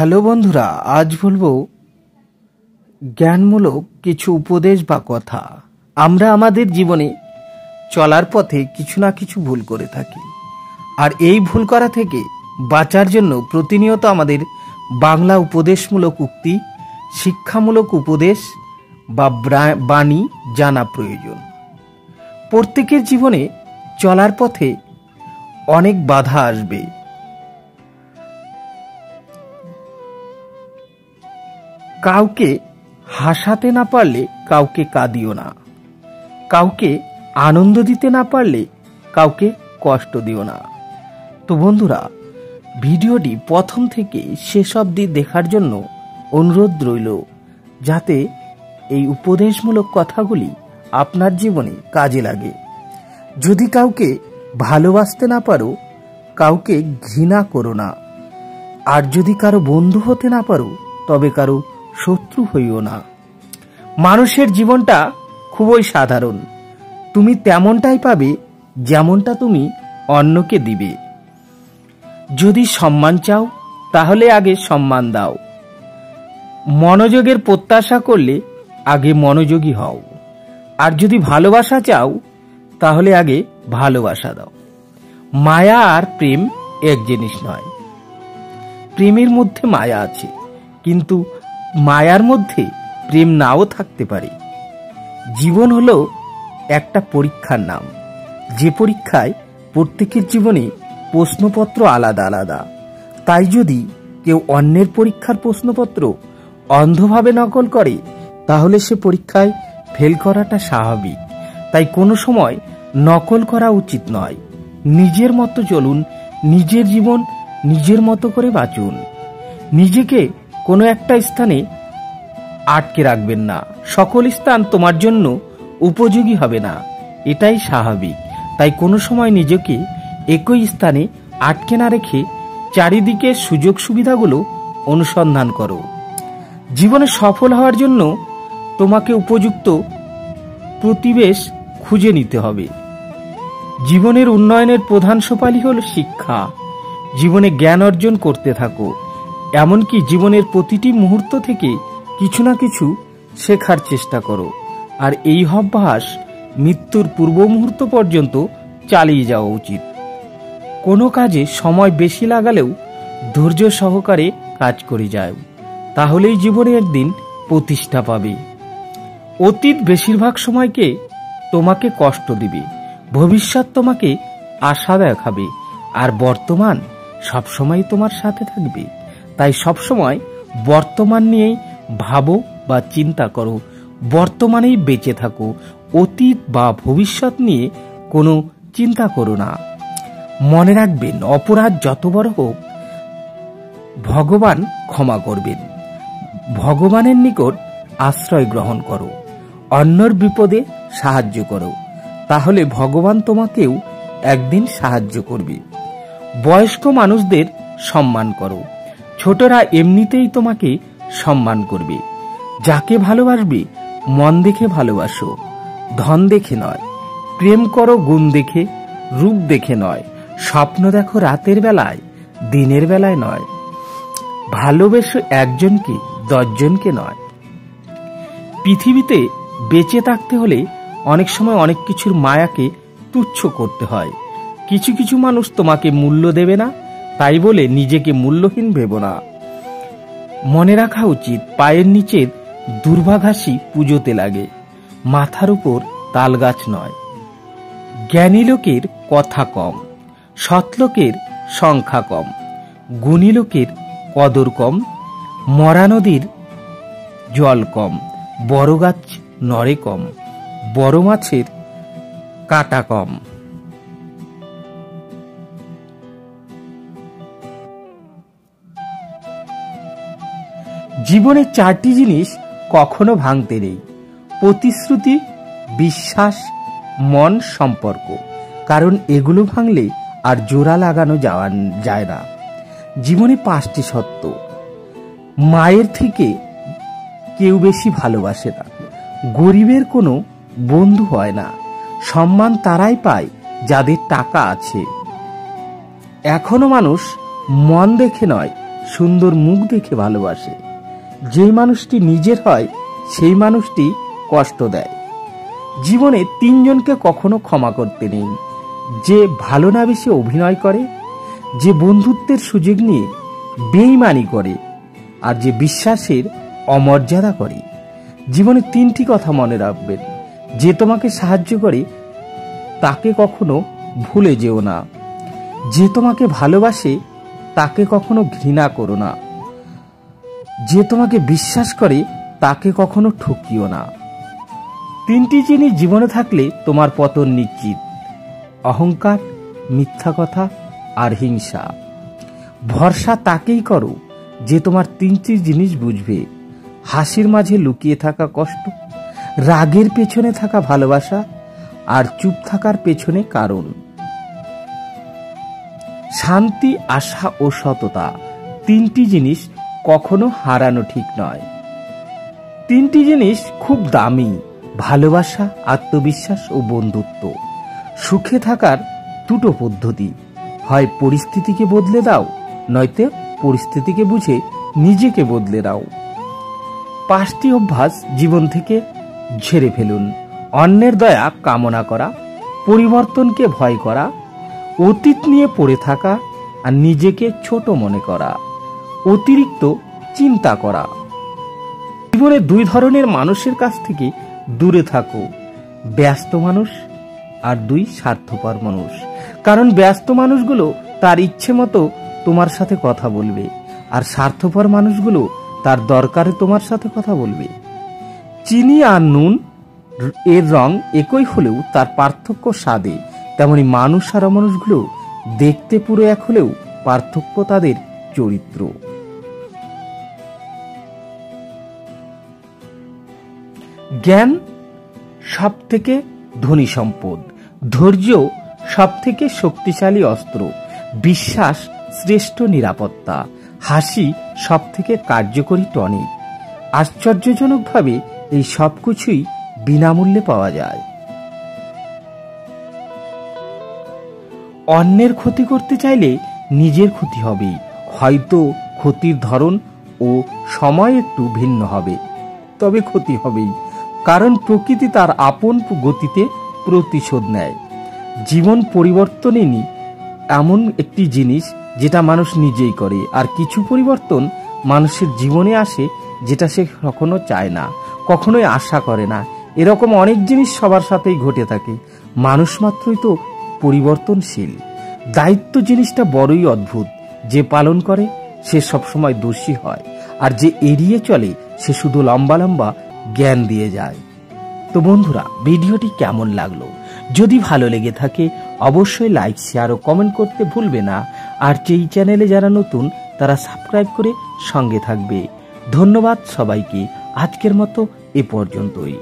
Hello বন্ধুরা, আজ বলবো জ্ঞানমূলক কিছু উপদেশ বা কথা। আমরা আমাদের জীবনে চলার পথে কিছু না কিছু ভুল করে থাকি, আর এই ভুল করা থেকে বাঁচার জন্য প্রতিনিয়ত আমাদের বাংলা উপদেশমূলক উক্তি, শিক্ষামূলক উপদেশ বা বাণী জানা প্রয়োজন। প্রত্যেকের জীবনে চলার পথে অনেক বাধা আসবে। কাউকে হাসাতে না পারলে কাউকে কাঁদিও না, কাউকে আনন্দ দিতে না পারলে কাউকে কষ্ট দিও না। তো বন্ধুরা, ভিডিওটি প্রথম থেকে শেষ অবধি দেখার জন্য অনুরোধ রইল, যাতে এই উপদেশমূলক কথাগুলি আপনার জীবনে কাজে লাগে। যদি কাউকে ভালোবাসতে না পারো, কাউকে ঘৃণা করো না। আর যদি কারো বন্ধু হতে না পারো, তবে কারো শত্রু হইও না। মানুষের জীবনটা খুবই সাধারণ। তুমি তেমনটাই পাবে যেমনটা তুমি অন্যকে দিবে। যদি সম্মান চাও, তাহলে আগে সম্মান দাও। মনোযোগের প্রত্যাশা করলে আগে মনোযোগী হও। আর যদি ভালোবাসা চাও, তাহলে আগে ভালোবাসা দাও। মায়া আর প্রেম এক জিনিস নয়। প্রেমের মধ্যে মায়া আছে, কিন্তু মায়ার মধ্যে প্রেম নাও থাকতে পারে। জীবন হলো একটা পরীক্ষার নাম, যে পরীক্ষায় প্রত্যেকের জীবনে প্রশ্নপত্র আলাদা আলাদা। তাই যদি কেউ অন্যের পরীক্ষার প্রশ্নপত্র অন্ধভাবে নকল করে, তাহলে সে পরীক্ষায় ফেল করাটা স্বাভাবিক। তাই কোনো সময় নকল করা উচিত নয়। নিজের মতো চলুন, নিজের জীবন নিজের মতো করে বাঁচুন। নিজেকে কোনো একটা স্থানে আটকে রাখবেন না। সকল স্থান তোমার জন্য উপযোগী হবে না, এটাই স্বাভাবিক। তাই কোনো সময় নিজেকে একই স্থানে আটকে না রেখে চারিদিকে সুযোগ সুবিধাগুলো অনুসন্ধান করো। জীবনে সফল হওয়ার জন্য তোমাকে উপযুক্ত প্রতিবেশ খুঁজে নিতে হবে। জীবনের উন্নয়নের প্রধান সোপানই হল শিক্ষা। জীবনে জ্ঞান অর্জন করতে থাকো। এমনকি জীবনের প্রতিটি মুহূর্ত থেকে কিছু না কিছু শেখার চেষ্টা করো। আর এই অভ্যাস মৃত্যুর পূর্ব মুহূর্ত পর্যন্ত চালিয়ে যাওয়া উচিত। কোনো কাজে সময় বেশি লাগালেও ধৈর্য সহকারে কাজ করে যাও, তাহলেই জীবনে একদিন প্রতিষ্ঠা পাবে। অতীত বেশিরভাগ সময়কে তোমাকে কষ্ট দিবে, ভবিষ্যৎ তোমাকে আশা দেখাবে, আর বর্তমান সবসময় তোমার সাথে থাকবে। তাই সবসময় বর্তমান নিয়েই ভাবো বা চিন্তা করো, বর্তমানেই বেঁচে থাকো। অতীত বা ভবিষ্যৎ নিয়ে কোনো চিন্তা করো না। মনে রাখবেন, অপরাধ যত বড় হোক, ভগবান ক্ষমা করবেন। ভগবানের নিকট আশ্রয় গ্রহণ করো, অন্যর বিপদে সাহায্য করো, তাহলে ভগবান তোমাকেও একদিন সাহায্য করবে। বয়স্ক মানুষদের সম্মান করো, ছোটরা এমনিতেই তোমাকে সম্মান করবে। যাকে ভালোবাসবে মন দেখে ভালোবাসো, ধন দেখে নয়। প্রেম করো গুণ দেখে, রূপ দেখে নয়। স্বপ্ন দেখো রাতের বেলায়, দিনের বেলায় নয়। ভালোবেসো একজনকে, 10 জনকে নয়। পৃথিবীতে বেঁচে থাকতে হলে অনেক সময় অনেক কিছুর মায়াকে তুচ্ছ করতে হয়। কিছু কিছু মানুষ তোমাকে মূল্য দেবে না, তাই বলে নিজেকে মূল্যহীন ভেবো না। মনে রাখা উচিত, পায়ের নিচের দুর্বাঘাসই পুজোতে লাগে, মাথার উপর তাল গাছ নয়। জ্ঞানী লোকের কথা কম, সৎ লোকের সংখ্যা কম, গুণী লোকের কদর কম, মরা নদীর জল কম, বড় গাছ নড়ে কম, বড় মাছের কাঁটা কম। জীবনে 4টি জিনিস কখনো ভাঙতে নেই: প্রতিশ্রুতি, বিশ্বাস, মন, সম্পর্ক। কারণ এগুলো ভাঙলে আর জোড়া লাগানো যায় না। জীবনে 5টি সত্য: মায়ের থেকে কেউ বেশি ভালোবাসে না, গরিবের কোনো বন্ধু হয় না, সম্মান তারাই পায় যাদের টাকা আছে। এখনো মানুষ মন দেখে নয়, সুন্দর মুখ দেখে ভালোবাসে। যেই মানুষটি নিজের হয় সেই মানুষটি কষ্ট দেয়। জীবনে তিনজনকে কখনো ক্ষমা করতে নেই: যে ভালো না বেশি অভিনয় করে, যে বন্ধুত্বের সুযোগ নিয়ে বেইমানি করে, আর যে বিশ্বাসের অমর্যাদা করে। জীবনে তিনটি কথা মনে রাখবেন: যে তোমাকে সাহায্য করে তাকে কখনো ভুলে যেও না, যে তোমাকে ভালোবাসে তাকে কখনো ঘৃণা করো না, যে তোমাকে বিশ্বাস করে তাকে কখনো ঠকিও না। তিনটি জিনিস জীবনে থাকলে তোমার পতন নিশ্চিত: অহংকার, মিথ্যা কথা আর হিংসা। ভরসা তাকেই করো যে তোমার তিনটি জিনিস বুঝবে: হাসির মাঝে লুকিয়ে থাকা কষ্ট, রাগের পেছনে থাকা ভালোবাসা, আর চুপ থাকার পেছনে কারণ। শান্তি, আশা ও সততা, তিনটি জিনিস কখনো হারানো ঠিক নয়। তিনটি জিনিস খুব দামি: ভালোবাসা, আত্মবিশ্বাস ও বন্ধুত্ব। সুখে থাকার দুটো পদ্ধতি: হয় পরিস্থিতিকে বদলে দাও, নয়তো পরিস্থিতিকে বুঝে নিজেকে বদলে দাও। 5টি অভ্যাস জীবন থেকে ঝেড়ে ফেলুন: অন্যের দয়া কামনা করা, পরিবর্তনকে ভয় করা, অতীত নিয়ে পড়ে থাকা, আর নিজেকে ছোট মনে করা, অতিরিক্ত চিন্তা করা। জীবনে 2 ধরনের মানুষের কাছ থেকে দূরে থাকো: ব্যস্ত মানুষ আর 2 স্বার্থপর মানুষ। কারণ ব্যস্ত মানুষগুলো তার ইচ্ছে মতো তোমার সাথে কথা বলবে, আর স্বার্থপর মানুষগুলো তার দরকারে তোমার সাথে কথা বলবে। চিনি আর নুন এর রং একই হলেও তার পার্থক্য স্বাদে, তেমনি মানুষ আর অমানুষগুলো দেখতে পুরো এক হলেও পার্থক্য তাদের চরিত্র। জ্ঞান সব থেকে ধনী সম্পদ, ধৈর্য সব থেকে শক্তিশালী অস্ত্র, বিশ্বাস শ্রেষ্ঠ নিরাপত্তা, হাসি সব থেকে কার্যকরী টনিক। আশ্চর্যজনকভাবে এই সব কিছুই বিনামূল্যে পাওয়া যায়। অন্যের ক্ষতি করতে চাইলে নিজের ক্ষতি হবে, হয়তো ক্ষতির ধরন ও সময় একটু ভিন্ন হবে, তবে ক্ষতি হবেই। কারণ প্রকৃতি তার আপন গতিতে প্রতিশোধ নেয়। জীবন পরিবর্তনই এমন একটি জিনিস যেটা মানুষ নিজেই করে, আর কিছু পরিবর্তন মানুষের জীবনে আসে যেটা সে কখনো চায় না, কখনোই আশা করে না। এরকম অনেক জিনিস সবার সাথেই ঘটে থাকে। মানুষ মাত্রই তো পরিবর্তনশীল। দায়িত্ব জিনিসটা বড়ই অদ্ভুত। যে পালন করে সে সবসময় দোষী হয়, আর যে এড়িয়ে চলে সে শুধু লম্বা লম্বা জ্ঞান দিয়ে যায়। তো বন্ধুরা, ভিডিওটি কেমন লাগলো? যদি ভালো লেগে থাকে অবশ্যই লাইক, শেয়ার ও কমেন্ট করতে ভুলবে না। আর এই চ্যানেলে যারা নতুন তারা সাবস্ক্রাইব করে সঙ্গে থাকবে। ধন্যবাদ সবাইকে। আজকের মতো এ পর্যন্তই।